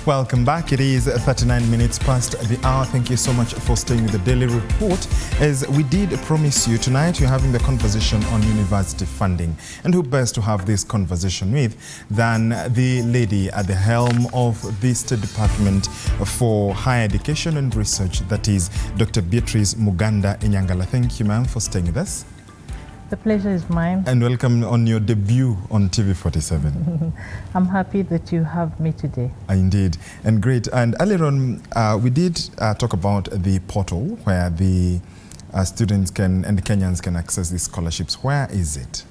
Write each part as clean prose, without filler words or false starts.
Welcome back. It is 39 minutes past the hour. Thank you so much for staying with the Daily Report. As we did promise you, tonight you're having the conversation on university funding. And who best to have this conversation with than the lady at the helm of the State Department for Higher Education and Research, that is Dr. Beatrice Muganda Inyangal. Thank you, ma'am, for staying with us. The pleasure is mine. And welcome on your debut on TV47. I'm happy that you have me today. Indeed, and great. And earlier on, we did talk about the portal where the students can and the Kenyans can access these scholarships. Where is it?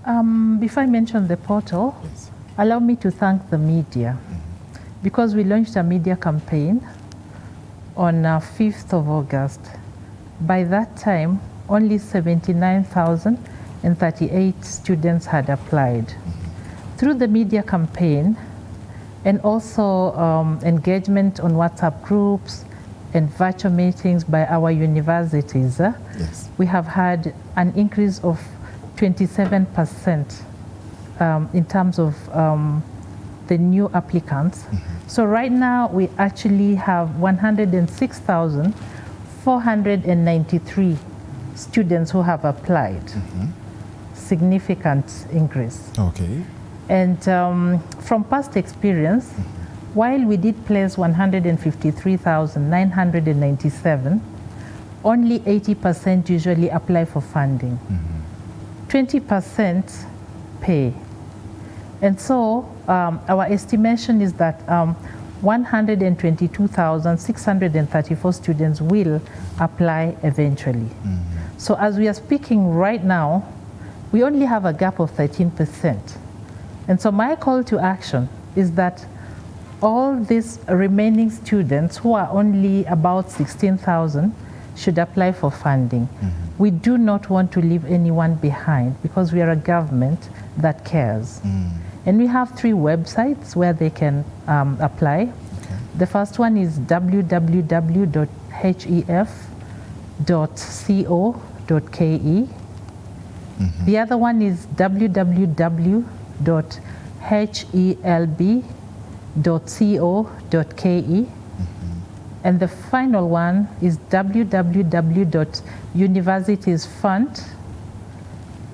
Before I mention the portal, yes, allow me to thank the media, because we launched a media campaign on 5th of August. By that time, only 79,038 students had applied. Through the media campaign and also engagement on WhatsApp groups and virtual meetings by our universities, yes, we have had an increase of 27% in terms of the new applicants. So right now we actually have 106,493 students who have applied. Significant increase. Okay. And from past experience, while we did place 153,997, only 80% usually apply for funding. 20% pay. And so our estimation is that 122,634 students will apply eventually. So as we are speaking right now, we only have a gap of 13%. And so my call to action is that all these remaining students, who are only about 16,000, should apply for funding. We do not want to leave anyone behind, because we are a government that cares. And we have 3 websites where they can apply. Okay. The first one is www.hef.co.ke. The other one is www.helb.co.ke. And the final one is www.universitiesfund,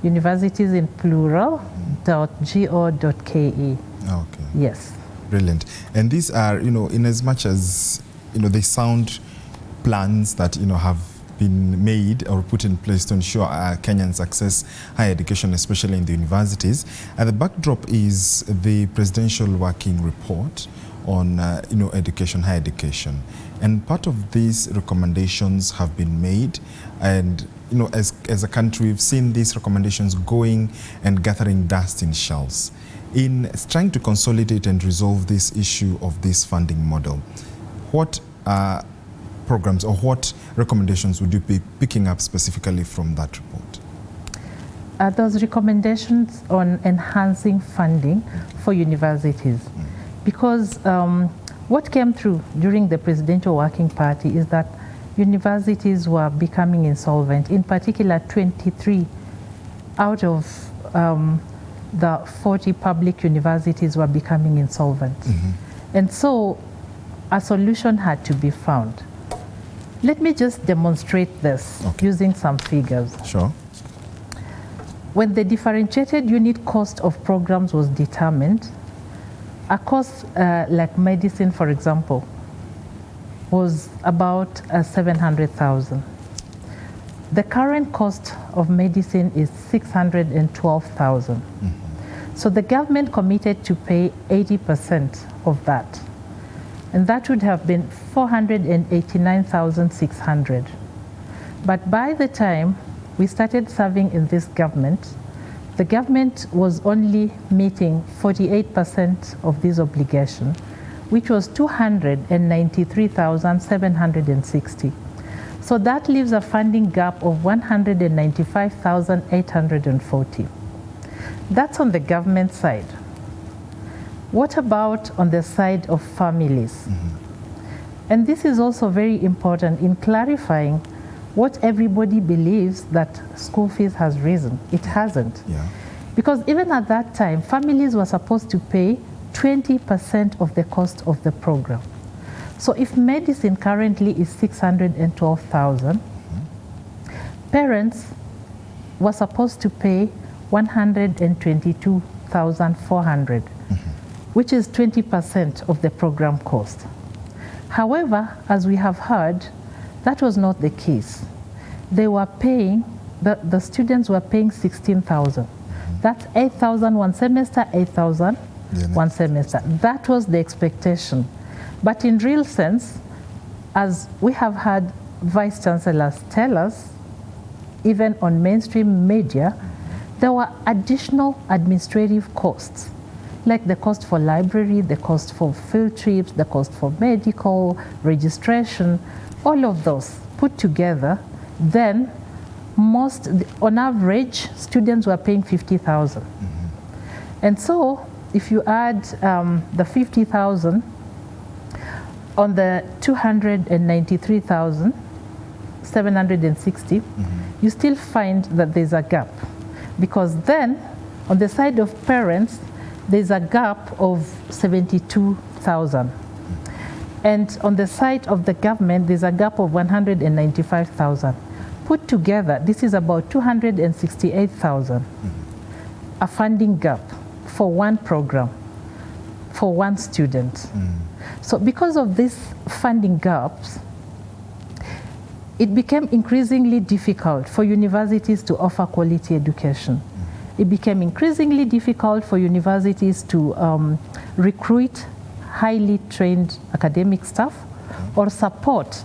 universities in plural, .go.ke. Okay. Yes. Brilliant. And these are, in as much as, they sound plans that, have been made or put in place to ensure Kenyans access higher education, especially in the universities. The backdrop is the Presidential Working Report on, education, higher education. And part of these recommendations have been made. And, as a country, we've seen these recommendations going and gathering dust in shelves. In trying to consolidate and resolve this issue of this funding model, what programs or what recommendations would you be picking up specifically from that report? Those recommendations on enhancing funding for universities. Because what came through during the Presidential Working Party is that universities were becoming insolvent. In particular, 23 out of the 40 public universities were becoming insolvent. And so a solution had to be found. Let me just demonstrate this using some figures. Sure. When the differentiated unit cost of programs was determined, a course like medicine, for example, was about 700,000. The current cost of medicine is 612,000. So the government committed to pay 80% of that. And that would have been 489,600. But by the time we started serving in this government, the government was only meeting 48% of this obligation, which was 293,760. So that leaves a funding gap of 195,840. That's on the government side. What about on the side of families? And this is also very important in clarifying what everybody believes, that school fees has risen. It hasn't. Yeah. Because even at that time, families were supposed to pay 20% of the cost of the program. So if medicine currently is 612,000, parents were supposed to pay 122,400, which is 20% of the program cost. However, as we have heard, that was not the case. They were paying, the students were paying 16,000. That's 8,000 one semester, 8,000 one semester. That was the expectation. But in real sense, as we have had vice chancellors tell us, even on mainstream media, there were additional administrative costs, like the cost for library, the cost for field trips, the cost for medical, registration, all of those put together. Then on average, students were paying 50,000. And so if you add the 50,000 on the 293,760, you still find that there's a gap. Because then, on the side of parents, there's a gap of 72,000. And on the side of the government, there's a gap of 195,000. Put together, this is about 268,000, a funding gap for one program, for one student. So because of these funding gaps, it became increasingly difficult for universities to offer quality education. It became increasingly difficult for universities to recruit highly trained academic staff or support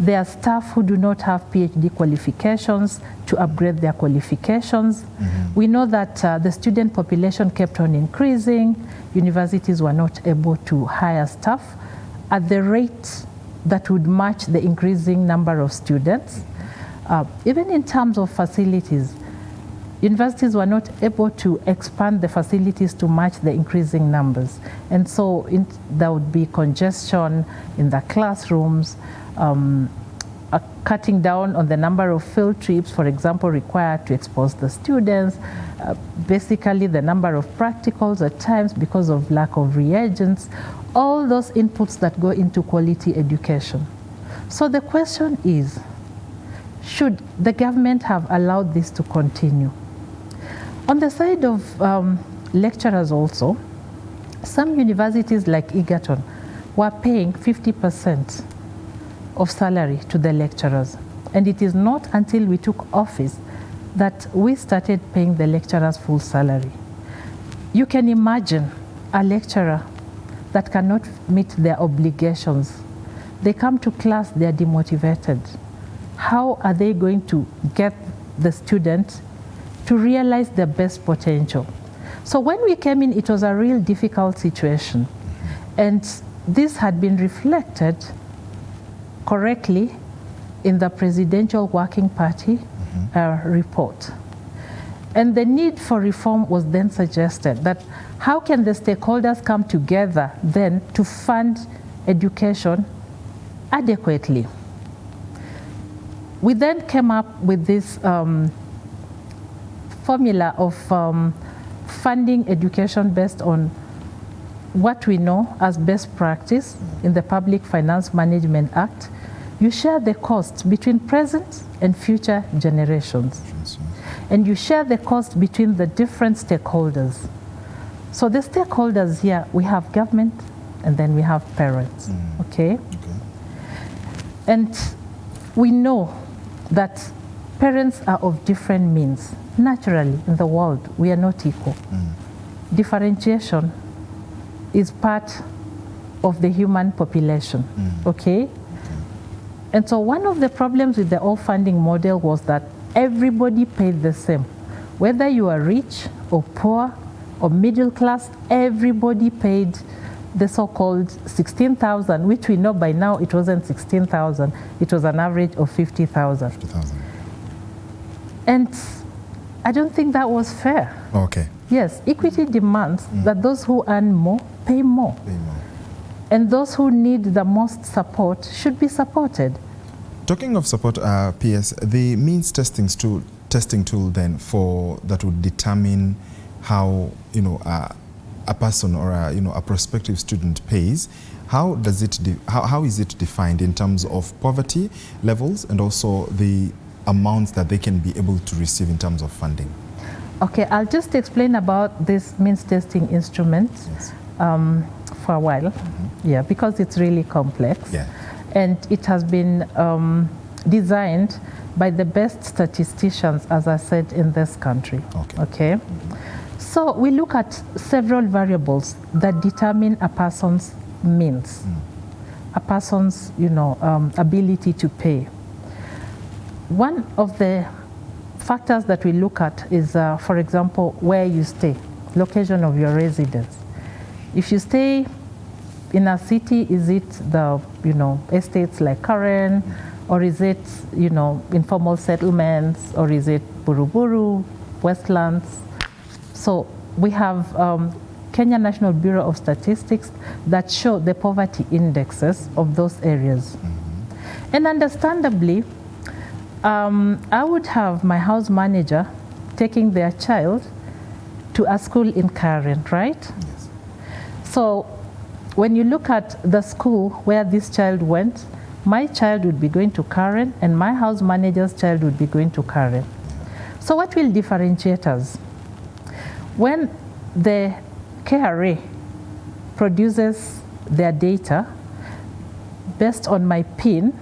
their staff who do not have PhD qualifications to upgrade their qualifications. We know that the student population kept on increasing. Universities were not able to hire staff at the rate that would match the increasing number of students. Even in terms of facilities, universities were not able to expand the facilities to match the increasing numbers. And so there would be congestion in the classrooms, cutting down on the number of field trips, for example, required to expose the students, basically the number of practicals at times because of lack of reagents, all those inputs that go into quality education. So the question is, should the government have allowed this to continue? On the side of lecturers also, some universities like Egerton were paying 50% of salary to the lecturers. And it is not until we took office that we started paying the lecturers full salary. You can imagine a lecturer that cannot meet their obligations. They come to class, they are demotivated. How are they going to get the student to realize their best potential? So when we came in, it was a real difficult situation. And this had been reflected correctly in the Presidential Working Party report. And the need for reform was then suggested, that how can the stakeholders come together then to fund education adequately? We then came up with this formula of funding education based on what we know as best practice in the Public Finance Management Act. You share the cost between present and future generations. And you share the cost between the different stakeholders. So the stakeholders here, we have government and then we have parents, okay? And we know that parents are of different means. Naturally, in the world, we are not equal. Differentiation is part of the human population, okay? And so one of the problems with the old funding model was that everybody paid the same. Whether you are rich or poor or middle class, everybody paid the so-called 16,000, which we know by now it wasn't 16,000, it was an average of 50,000. And I don't think that was fair. Okay. Yes, equity demands that those who earn more pay more. And those who need the most support should be supported. Talking of support, PS, the means testing tool then for that would determine how a person or a prospective student pays, how does it how is it defined in terms of poverty levels and also the amounts that they can be able to receive in terms of funding? Okay, I'll just explain about this means testing instrument for a while, yeah, because it's really complex, and it has been designed by the best statisticians, as I said, in this country. Okay. So we look at several variables that determine a person's means, a person's, ability to pay. One of the factors that we look at is, for example, where you stay, location of your residence. If you stay in a city, is it the, estates like Karen, or is it, informal settlements, or is it Buruburu, Westlands? So we have Kenya National Bureau of Statistics that show the poverty indexes of those areas. And understandably, I would have my house manager taking their child to a school in Karen, right? Yes. So when you look at the school where this child went, my child would be going to Karen and my house manager's child would be going to Karen. So what will differentiate us? When the KRA produces their data based on my PIN,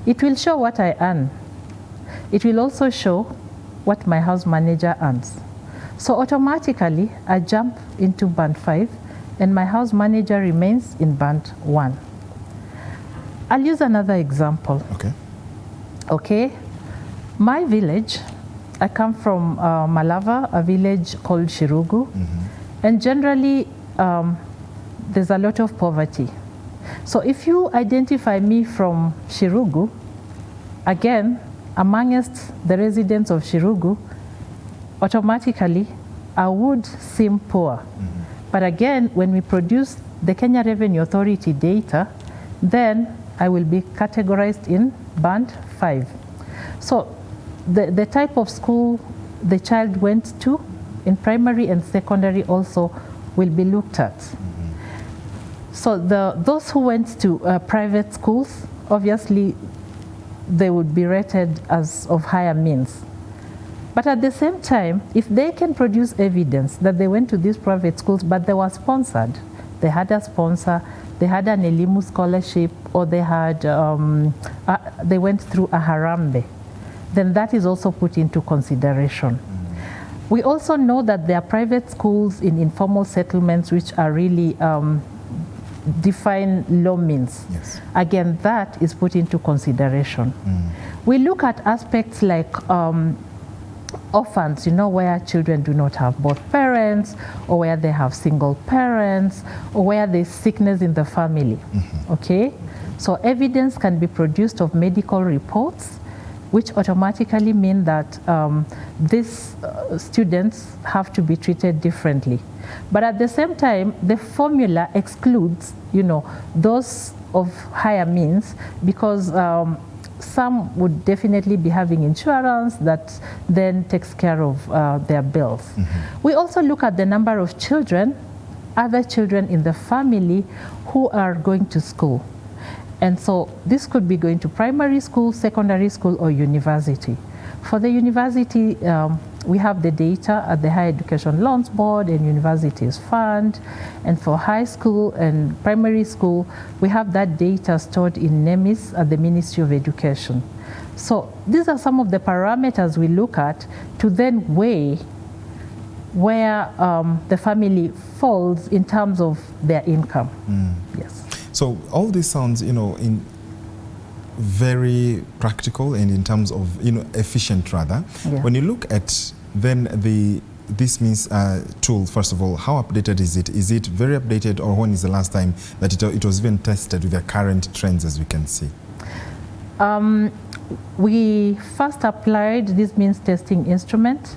it will show what I earn. It will also show what my house manager earns. So automatically, I jump into band 5 and my house manager remains in band 1. I'll use another example. Okay. My village, I come from Malava, a village called Shirugu, and generally there's a lot of poverty. So if you identify me from Shirugu, again, amongst the residents of Shirugu, automatically I would seem poor. But again, when we produce the Kenya Revenue Authority data, then I will be categorized in band 5. So the type of school the child went to in primary and secondary also will be looked at. So those who went to private schools, obviously they would be rated as of higher means. But at the same time, if they can produce evidence that they went to these private schools but they were sponsored, they had a sponsor, they had an Elimu scholarship, or they had they went through a Harambe, then that is also put into consideration. We also know that there are private schools in informal settlements which are really define low means. Again, that is put into consideration. We look at aspects like orphans, where children do not have both parents, or where they have single parents, or where there's sickness in the family. Okay? So evidence can be produced of medical reports, which automatically mean that these students have to be treated differently. But at the same time, the formula excludes, those of higher means, because some would definitely be having insurance that then takes care of their bills. We also look at the number of children, other children in the family who are going to school. And so this could be going to primary school, secondary school, or university. For the university, we have the data at the Higher Education Loans Board and Universities Fund. And for high school and primary school, we have that data stored in NEMIS at the Ministry of Education. So these are some of the parameters we look at to then weigh where the family falls in terms of their income. Yes. So all this sounds, in very practical and in terms of, efficient rather. When you look at then this means tool, first of all, how updated is it? Is it very updated, or when is the last time that it was even tested with the current trends as we can see? We first applied this means testing instrument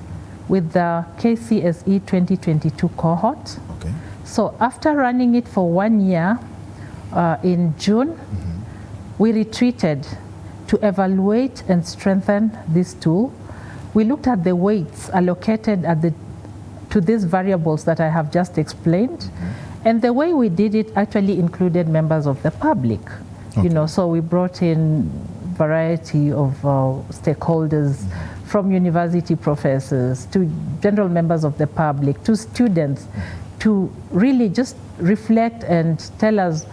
with the KCSE 2022 cohort. So after running it for 1 year, in June, we retreated to evaluate and strengthen this tool. We looked at the weights allocated to to these variables that I have just explained. And the way we did it actually included members of the public. You know, so we brought in variety of stakeholders, from university professors to general members of the public to students, to really just reflect and tell us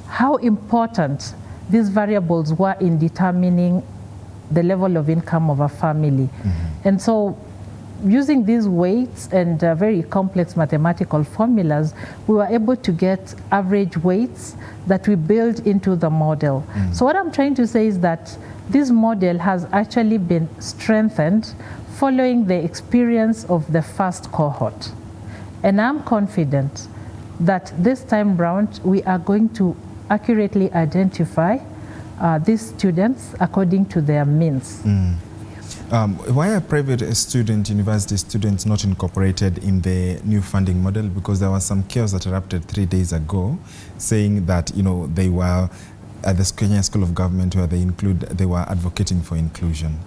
how important these variables were in determining the level of income of a family. And so, using these weights and very complex mathematical formulas, we were able to get average weights that we built into the model. So what I'm trying to say is that this model has actually been strengthened following the experience of the first cohort. And I'm confident that this time round, we are going to accurately identify these students according to their means. Why are private university students not incorporated in the new funding model? Because there was some chaos that erupted 3 days ago, saying that, you know, they were at the Kenya School of Government where they were advocating for inclusion.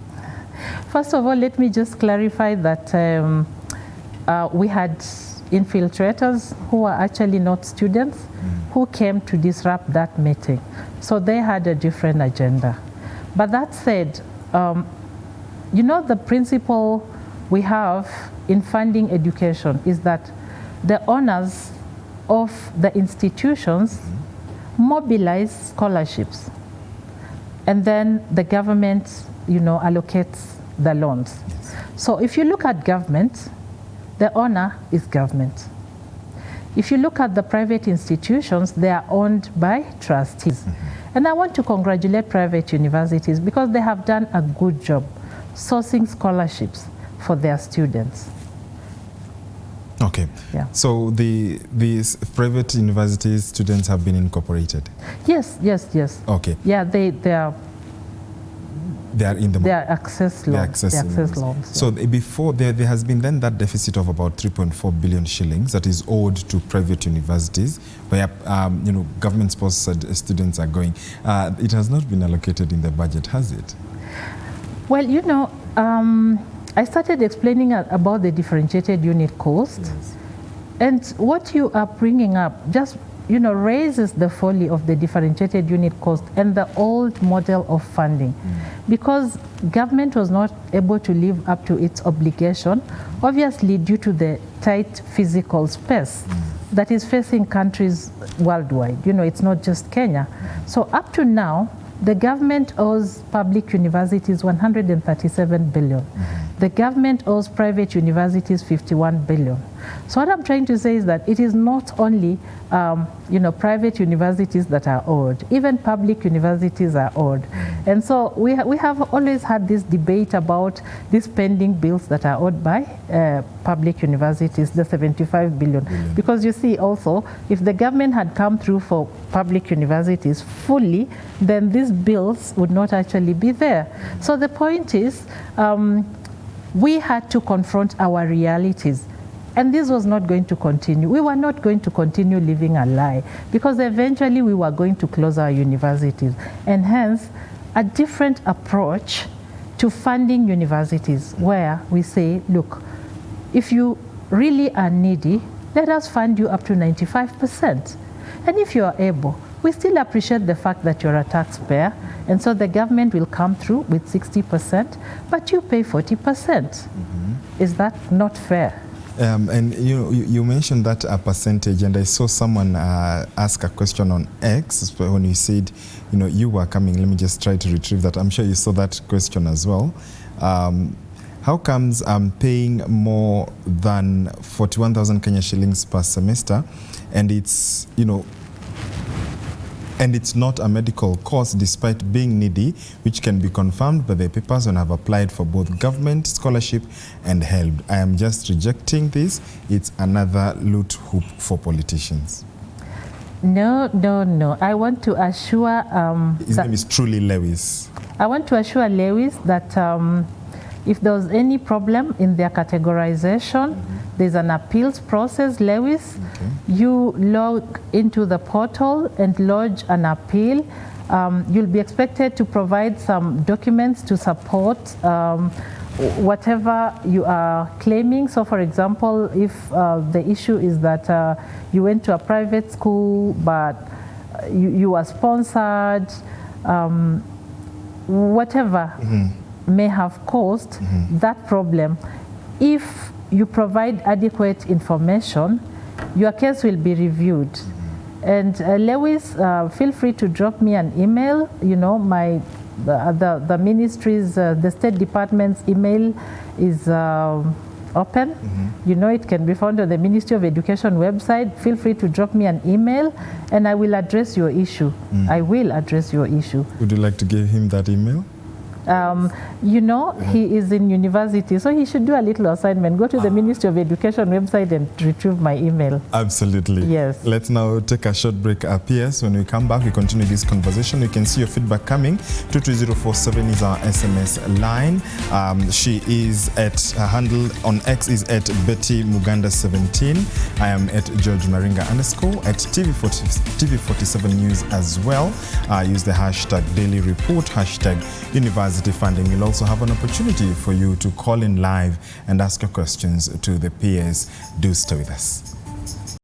First of all, let me just clarify that we had infiltrators who were actually not students who came to disrupt that meeting. So they had a different agenda. But that said, you know, the principle we have in funding education is that the owners of the institutions mobilize scholarships, and then the government, you know, allocates the loans. So if you look at government, the owner is government. If you look at the private institutions, they are owned by trustees. And I want to congratulate private universities because they have done a good job sourcing scholarships for their students. Okay. Yeah. So these private universities students have been incorporated? Yes, yes, yes. Okay. Yeah, they are in the... They are access loans. So before, there has been then that deficit of about 3.4 billion shillings that is owed to private universities, where you know, government-sponsored students are going. It has not been allocated in the budget, has it? Well, you know, I started explaining about the differentiated unit cost. Yes. And what you are bringing up just, you know, raises the folly of the differentiated unit cost and the old model of funding. Because government was not able to live up to its obligation, obviously due to the tight physical space that is facing countries worldwide. You know, it's not just Kenya. So up to now, the government owes public universities 137 billion. The government owes private universities 51 billion. So what I'm trying to say is that it is not only you know, private universities that are owed, even public universities are owed. And so we have always had this debate about these pending bills that are owed by public universities, the 75 billion. Because you see also, if the government had come through for public universities fully, then these bills would not actually be there. So the point is, we had to confront our realities. And this was not going to continue. We were not going to continue living a lie, because eventually we were going to close our universities. And hence, a different approach to funding universities, where we say, look, if you really are needy, let us fund you up to 95%. And if you are able, we still appreciate the fact that you're a taxpayer, and so the government will come through with 60%, but you pay 40%. Is that not fair? And you mentioned that a percentage, and I saw someone ask a question on X when you said, you know, you were coming. Let me just try to retrieve that. I'm sure you saw that question as well. How comes I'm paying more than 41,000 Kenya shillings per semester, and it's, you know, and it's not a medical cost despite being needy, which can be confirmed by the papers when I've applied for both government scholarship and HELB. I am just rejecting this. It's another loot hoop for politicians. No, no, no. I want to assure... His name is truly Lewis. I want to assure Lewis that if there was any problem in their categorization, there's an appeals process, Lewis. You log into the portal and lodge an appeal. You'll be expected to provide some documents to support whatever you are claiming. So for example, if the issue is that you went to a private school but you were sponsored, whatever may have caused that problem, if you provide adequate information, your case will be reviewed. And Lewis, feel free to drop me an email. You know, the ministry's, the State Department's email is open. You know, it can be found on the Ministry of Education website. Feel free to drop me an email and I will address your issue. I will address your issue. Would you like to give him that email? You know, he is in university, so he should do a little assignment. Go to the Ministry of Education website and retrieve my email. Absolutely. Yes. Let's now take a short break up here. So when we come back, we continue this conversation. You can see your feedback coming. 22047 is our SMS line. She is at, her handle on X is at Betty Muganda 17. I am at George Maringa _ at TV47 News as well. Use the hashtag Daily Report, hashtag University Funding. You'll also have an opportunity for you to call in live and ask your questions to the peers. Do stay with us.